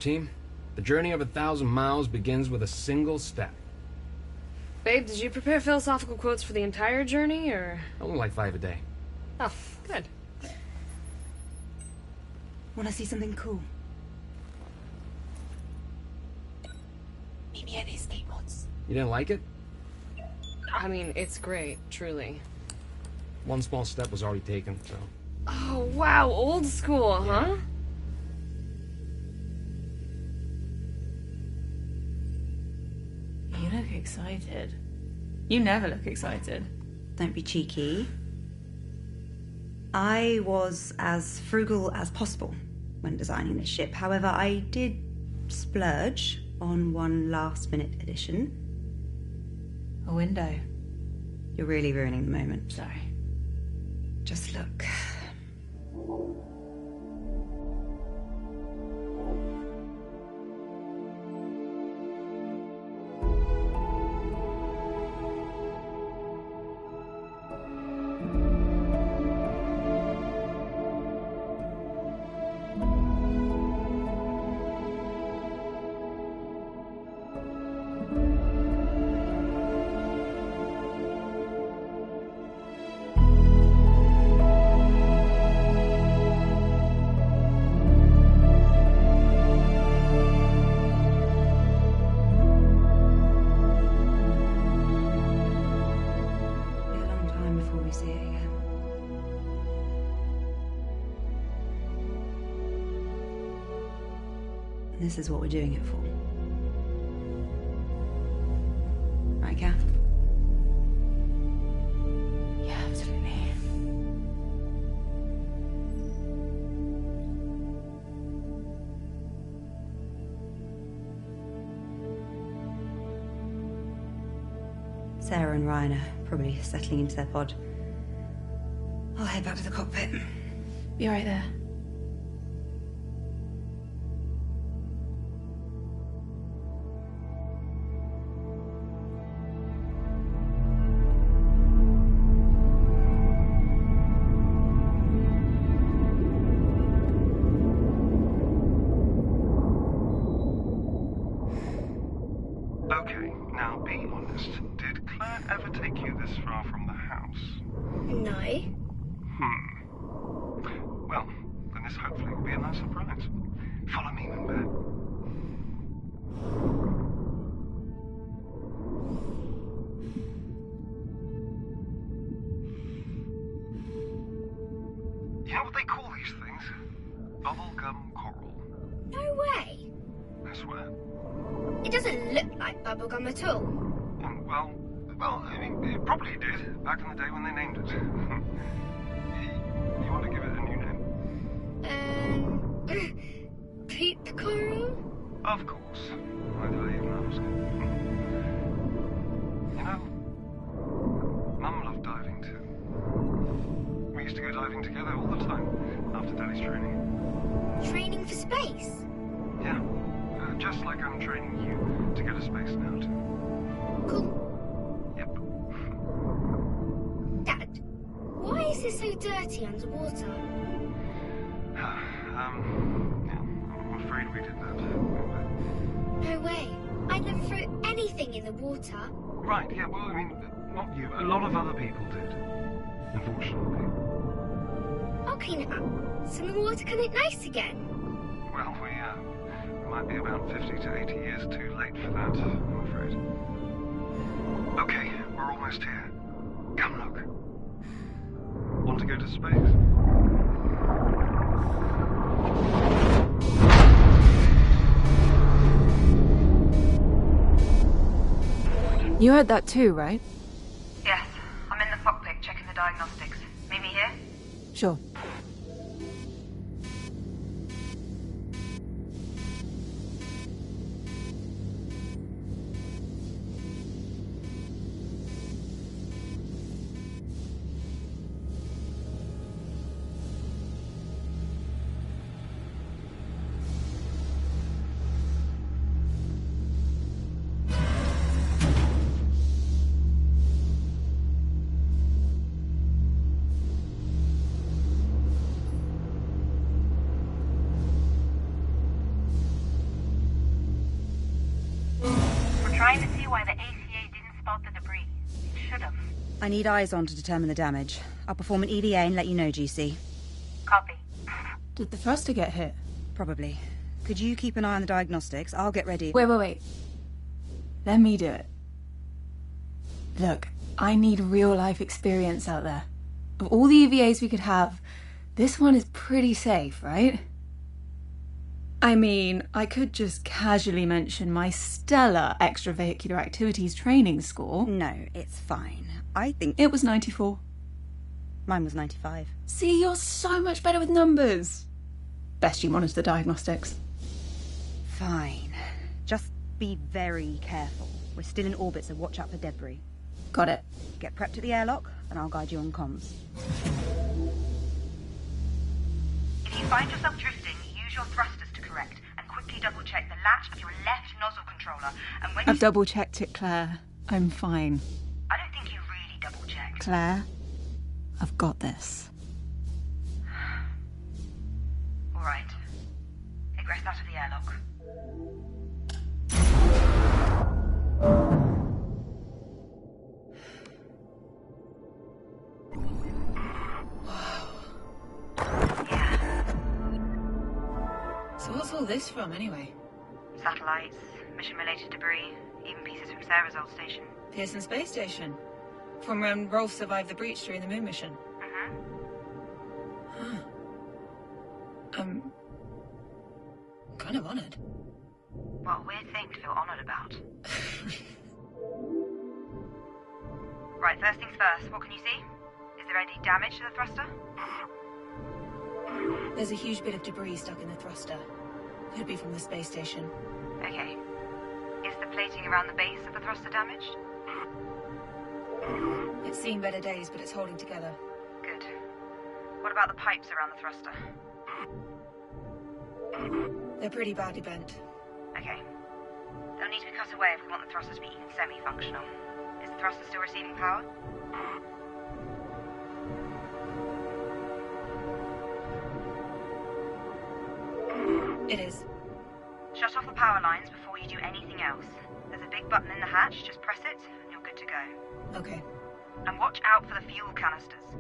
Team, the journey of 1,000 miles begins with a single step. Babe, did you prepare philosophical quotes for the entire journey, or...? Only like 5 a day. Oh, good. Wanna see something cool? Meet me at these skateboards. You didn't like it? I mean, it's great, truly. One small step was already taken, so... Oh, wow, old school, huh? You look excited. You never look excited. Don't be cheeky. I was as frugal as possible when designing this ship. However, I did splurge on one last-minute addition. A window. You're really ruining the moment. Sorry. Just look. This is what we're doing it for. Right, Kath? Yeah, absolutely. Sarah and Ryan are probably settling into their pod. I'll head back to the cockpit. Be right there. Okay, now be honest. Did Claire ever take you this far from the house? No. Well, then this hopefully will be a nice surprise. Follow me, Moonbear. You know what they call these things? Bubblegum coral. No way. I swear. It doesn't look like bubblegum at all. Well, I mean, it probably did back in the day when they named it. You want to give it a new name? Poop coral? Of course. Why did I even ask? You know, Mum loved diving too. We used to go diving together all the time after Daddy's training. Training for space? Yeah, just like I'm training you to go to space now too. Cool. Yep. Dad, why is it so dirty underwater? Yeah, I'm afraid we did that. No way. I never throw anything in the water. Right, yeah, well, I mean, not you. A lot of other people did. Unfortunately. I'll clean it up, so the water can look nice again. Well, we might be about 50 to 80 years too late for that, I'm afraid. Okay, we're almost here. Come look. Want to go to space? You heard that too, right? Yes, I'm in the cockpit checking the diagnostics. Meet me here? Sure. why the ACA didn't spot the debris. It should have. I need eyes on to determine the damage. I'll perform an EVA and let you know, GC. Copy. Did the thruster get hit? Probably. Could you keep an eye on the diagnostics? I'll get ready. Wait. Let me do it. Look, I need real-life experience out there. Of all the EVAs we could have, this one is pretty safe, right? I mean, I could just casually mention my stellar extravehicular activities training score. No, it's fine. I think... It was 94. Mine was 95. See, you're so much better with numbers. Best you monitor the diagnostics. Fine. Just be very careful. We're still in orbit, so watch out for debris. Got it. Get prepped at the airlock, and I'll guide you on comms. If you find yourself drifting, use your thrusters to correct, and quickly double-check the latch of your left nozzle controller, and when I've double-checked it, Claire. I'm fine. I don't think you really double-checked. Claire, I've got this. All right. Egress out of the airlock. So what's all this from, anyway? Satellites, mission-related debris, even pieces from Sarah's old station. Pearson Space Station. From when Rolf survived the breach during the moon mission. Mm-hmm. Huh. I'm kind of honoured. What a weird thing to feel honoured about. Right, first things first, what can you see? Is there any damage to the thruster? There's a huge bit of debris stuck in the thruster. Could be from the space station. Okay. Is the plating around the base of the thruster damaged? It's seen better days, but it's holding together. Good. What about the pipes around the thruster? They're pretty badly bent. Okay. They'll need to be cut away if we want the thruster to be even semi-functional. Is the thruster still receiving power? It is. Shut off the power lines before you do anything else. There's a big button in the hatch, just press it, and you're good to go. Okay. And watch out for the fuel canisters.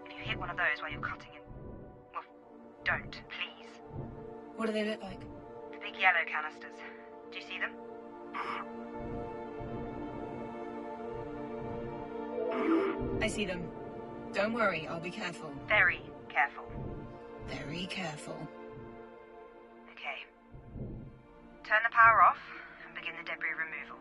If you hit one of those while you're cutting it... Well, don't, please. What do they look like? The big yellow canisters. Do you see them? I see them. Don't worry, I'll be careful. Very careful. Very careful. Okay. Turn the power off and begin the debris removal.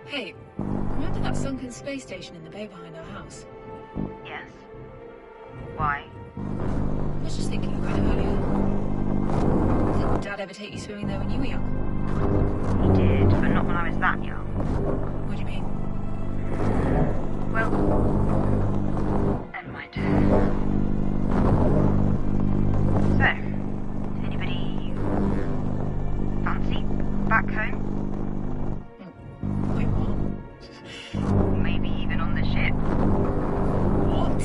Hey, remember that sunken space station in the bay behind our house? Yes. Why? I was just thinking about it earlier. Did Dad ever take you swimming there when you were young? He did, but not when I was that young. What do you mean? Well, never mind. So, anybody fancy back home? Wait, what? Maybe even on the ship? What?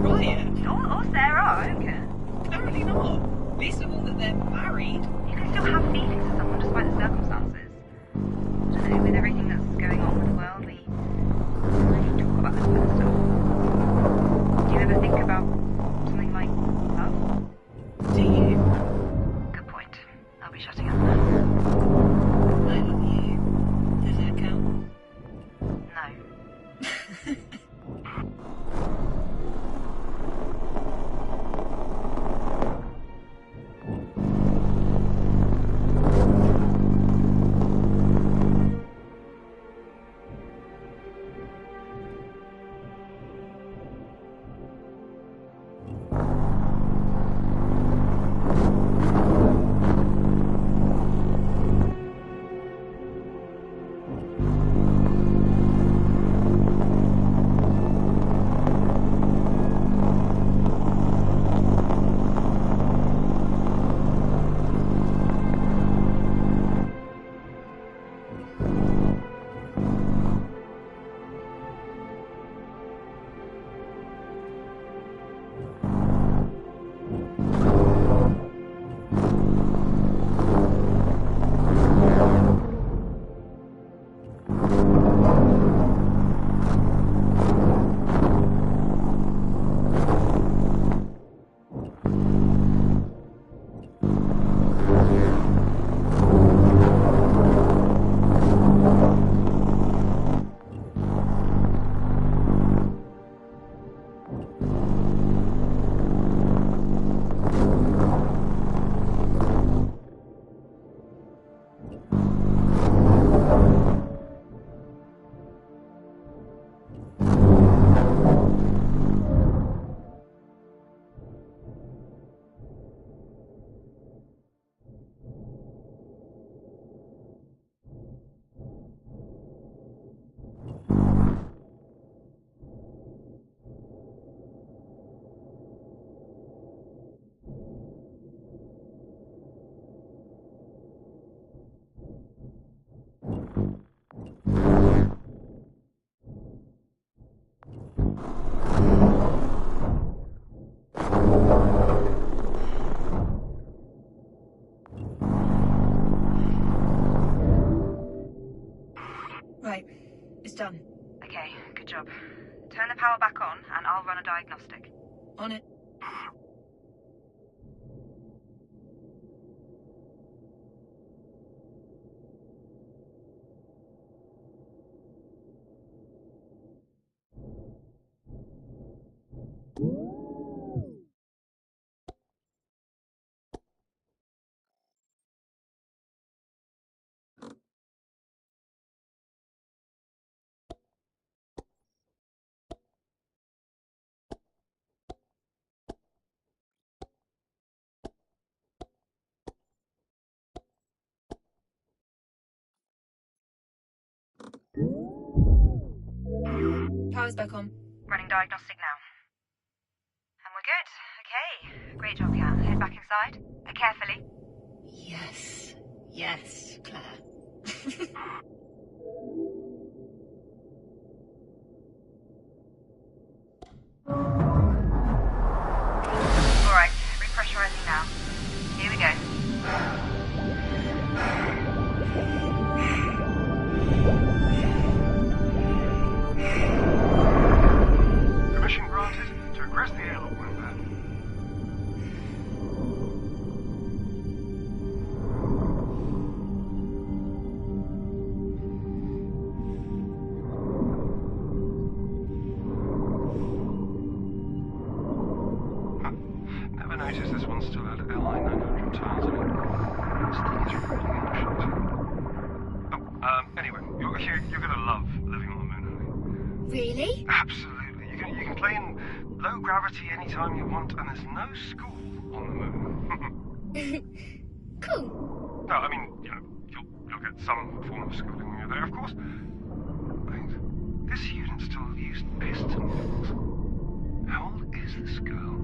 Ryan? Or Sarah, I don't care. Apparently not. Least of all that they're married. You can still have feelings for someone despite the circumstances. I don't know, with everything that's going on with the world, we really talk about this kind of stuff. Do you ever think about something like love? Do you? Good point. I'll be shutting up now. I love you. Does that count? No. Turn the power back on, and I'll run a diagnostic. On it. Power's back on. Running diagnostic now. And we're good. Okay. Great job, Kat. Head back inside. Carefully. Yes. Yes, Claire. Alright, repressurizing now. Here we go. Permission granted to regress the airlock when bad. Never noticed this one still had LI 900 tiles in it. This thing is really ancient. Oh, anyway, you're gonna love living on the moon, honey. Really? Absolutely. You can play in low gravity anytime you want, and there's no school on the moon. Cool. No, I mean, you'll get some form of schooling when you're there, of course. Wait, this unit still used piston wheels. How old is this girl?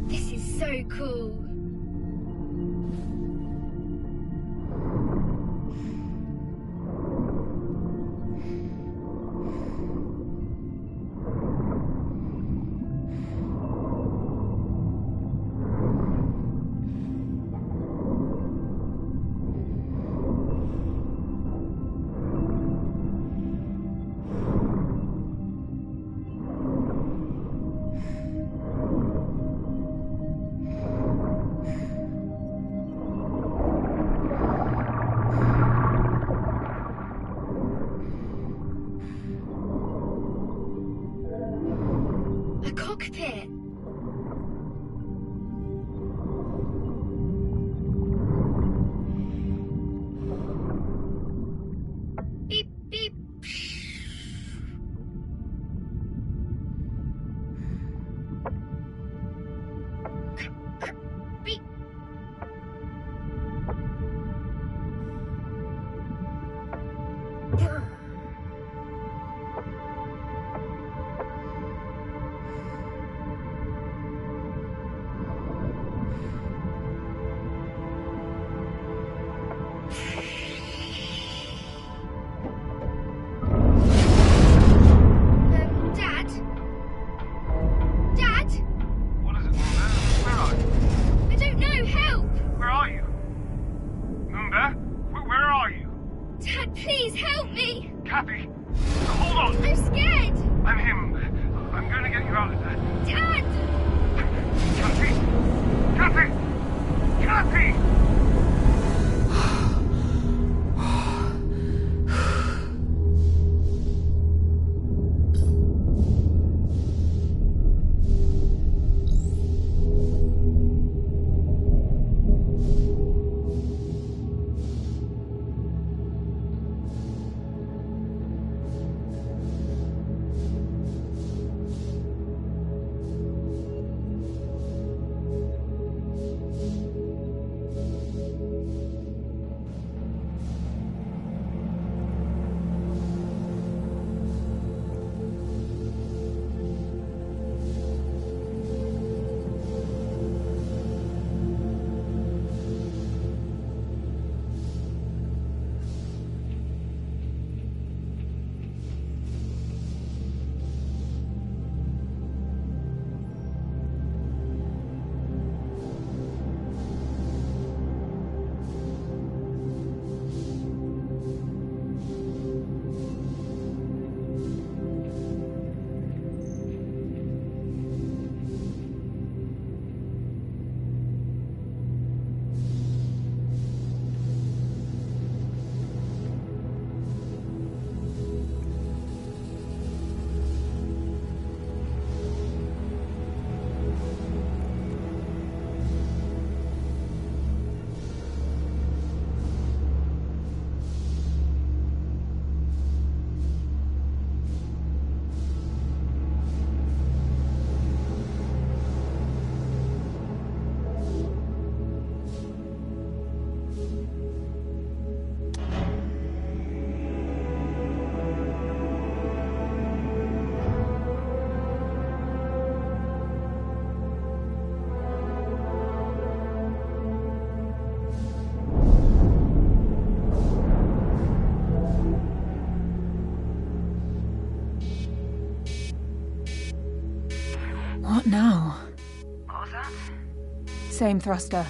This is so cool. A cockpit. Beep, beep. Beep. What now? What was that? Same thruster.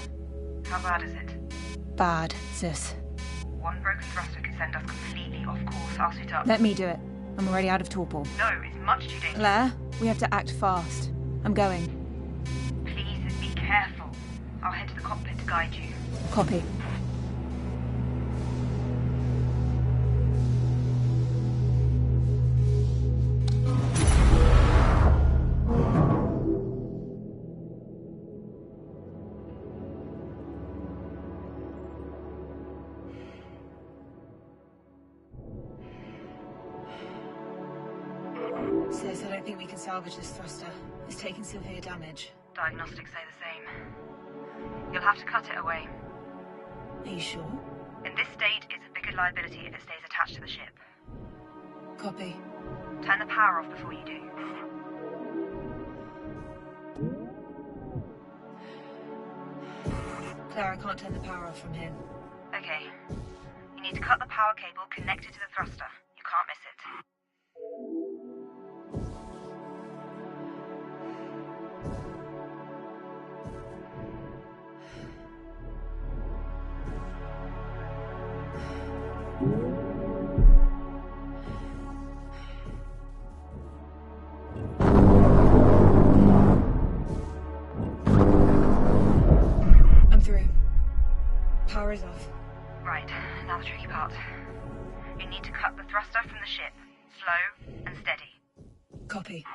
How bad is it? Bad, sis. One broken thruster could send us completely off course. I'll suit up. Let me do it. I'm already out of torpor. No, it's much too dangerous. Claire, we have to act fast. I'm going. Please be careful. I'll head to the cockpit to guide you. Copy. Sis, I don't think we can salvage this thruster. It's taking severe damage. Diagnostics say the same. You'll have to cut it away. Are you sure? In this state, it's a bigger liability if it stays attached to the ship. Copy. Turn the power off before you do. Claire, I can't turn the power off from here. Okay. You need to cut the power cable connected to the thruster. You can't miss it. I'm through. Power is off. Right, now the tricky part. You need to cut the thruster from the ship. Slow and steady. Copy.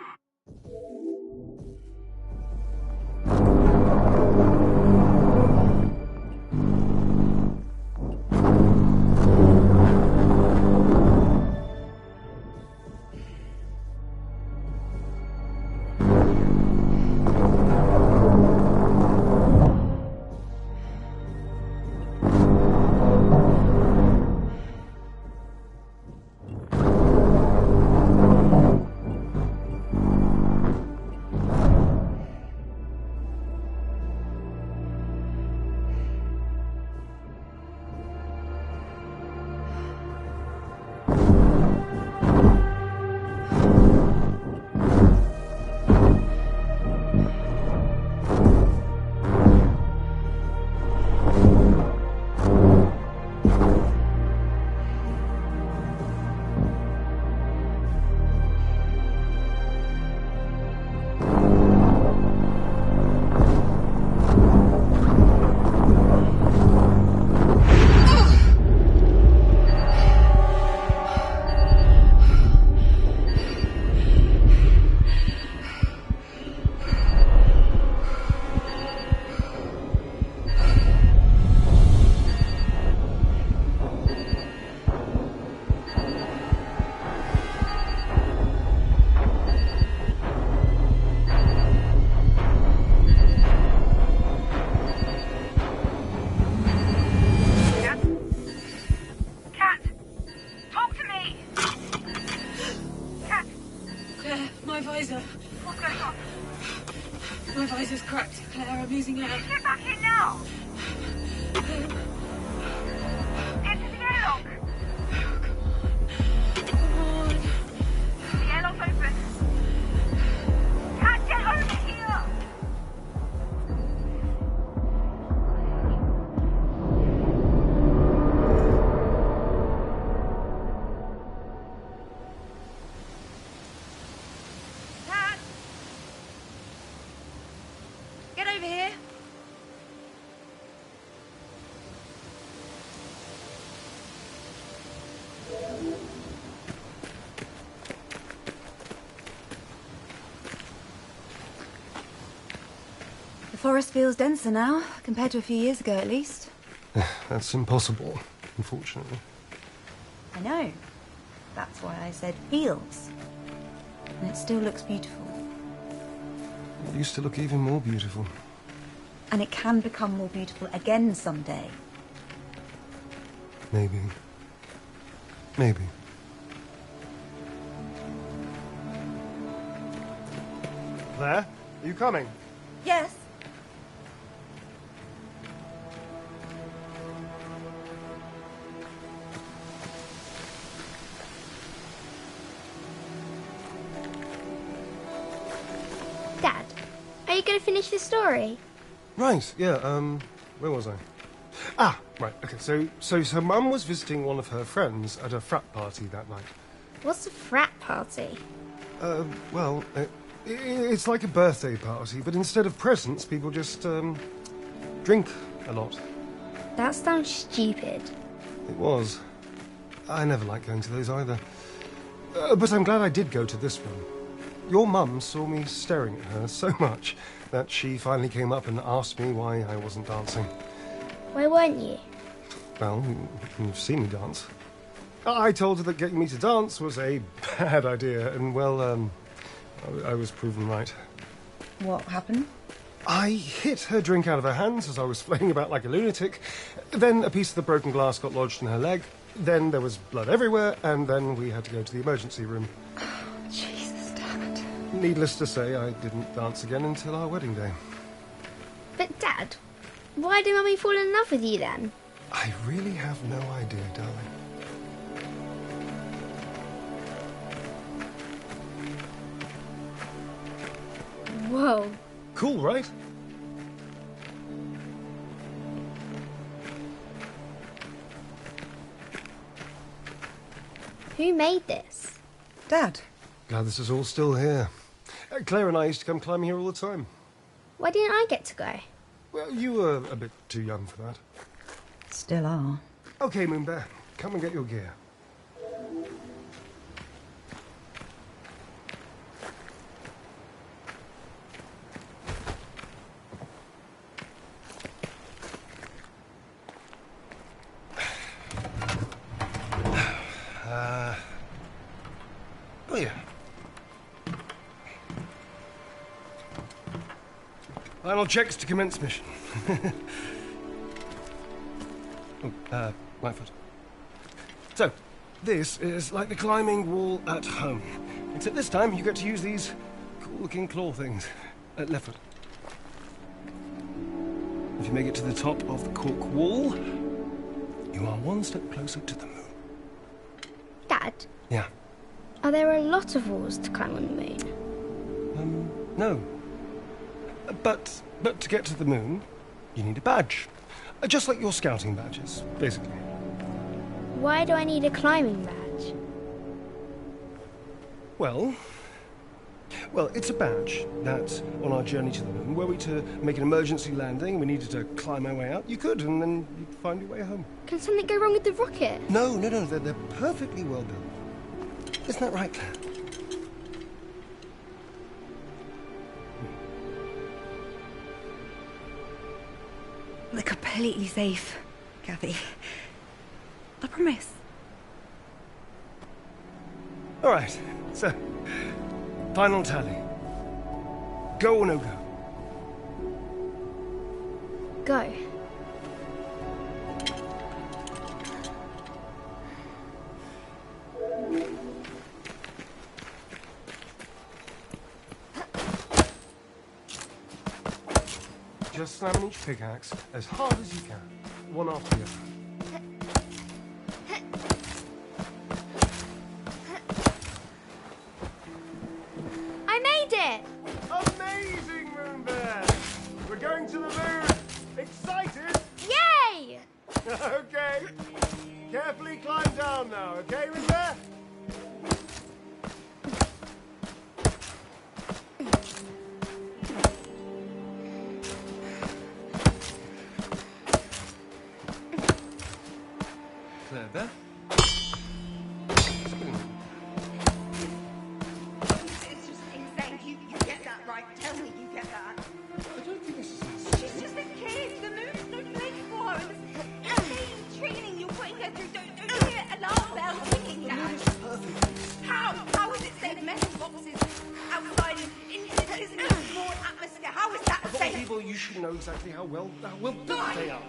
My visor's cracked. Claire, I'm losing air. Get back in now! Into the airlock! Come on. The airlock's open. Cat, get over here! Cat! Get over here! The forest feels denser now, compared to a few years ago at least. That's impossible, unfortunately. I know. That's why I said feels. And it still looks beautiful. It used to look even more beautiful. And it can become more beautiful again someday. Maybe. Maybe. Claire, are you coming? Yes. Dad, you going to finish the story? Right, yeah, where was I? Ah, right, okay, so Mum was visiting one of her friends at a frat party that night. What's a frat party? Well, it's like a birthday party, but instead of presents, people just, drink a lot. That sounds stupid. It was. I never liked going to those either. But I'm glad I did go to this one. Your mum saw me staring at her so much that she finally came up and asked me why I wasn't dancing. Why weren't you? Well, you've seen me dance. I told her that getting me to dance was a bad idea, and, well, I was proven right. What happened? I hit her drink out of her hands as I was flailing about like a lunatic. Then a piece of the broken glass got lodged in her leg. Then there was blood everywhere, and then we had to go to the emergency room. Oh, Jesus, Dad. Needless to say, I didn't dance again until our wedding day. But, Dad, why did Mummy fall in love with you then? I really have no idea, darling. Whoa. Cool, right? Who made this? Dad. Glad this is all still here. Claire and I used to come climbing here all the time. Why didn't I get to go? Well, you were a bit too young for that. Still are. Okay, Moonbear, come and get your gear. Oh yeah. Final checks to commence mission. Right foot. So, this is like the climbing wall at home. Except this time you get to use these cool-looking claw things. Left foot. If you make it to the top of the cork wall, you are one step closer to the moon. Dad, Yeah. are there a lot of walls to climb on the moon? No. But to get to the moon, you need a badge. Just like your scouting badges, basically. Why do I need a climbing badge? Well, it's a badge that, on our journey to the moon, were we to make an emergency landing and we needed to climb our way out, you could, and then you'd find your way home. Can something go wrong with the rocket? No, they're perfectly well built. Isn't that right, Claire? They're completely safe, Kathy. I promise. All right, so, final tally. Go or no go? Go. Just slam each pickaxe as hard as you can, one after the other. I made it! Amazing, Moonbear! We're going to the moon! Excited? Yay! Okay. Carefully climb down now, okay, Moonbear? Clever. It's just insane. You get that right. Tell me you get that. I don't think this is... She's just a kid. The moon's no place for her. It's insane training you're putting her through. Don't you hear alarm bells ringing now? How is it safe? Metal boxes outside in this broad atmosphere. How is that Of all safe? people, you should know exactly how well built they are.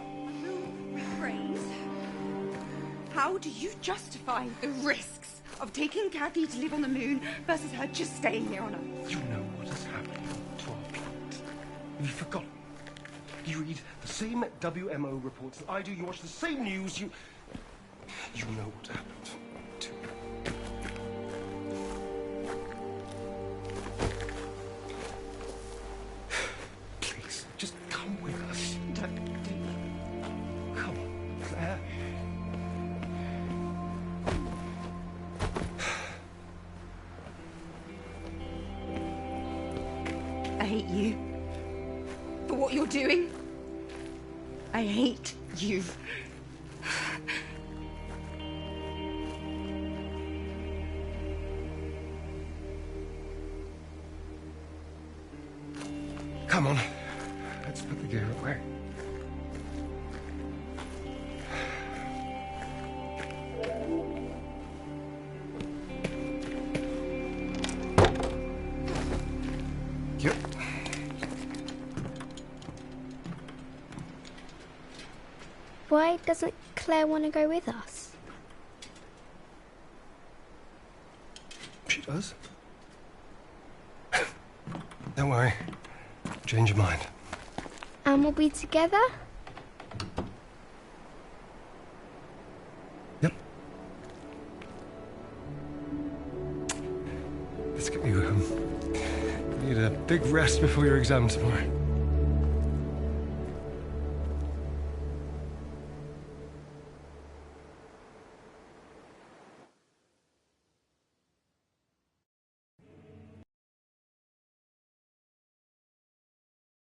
Brains. How do you justify the risks of taking Kathy to live on the moon versus her just staying here on Earth? You know what has happened to our planet. Have you forgotten? You read the same WMO reports that I do. You watch the same news. You know what happened to me. hate you. For what you're doing. I hate you. Come on. Let's put the gear away. Yep. Why doesn't Claire want to go with us? She does. Don't worry. Change your mind. And we'll be together? Yep. Let's get you home. You need a big rest before your exam tomorrow.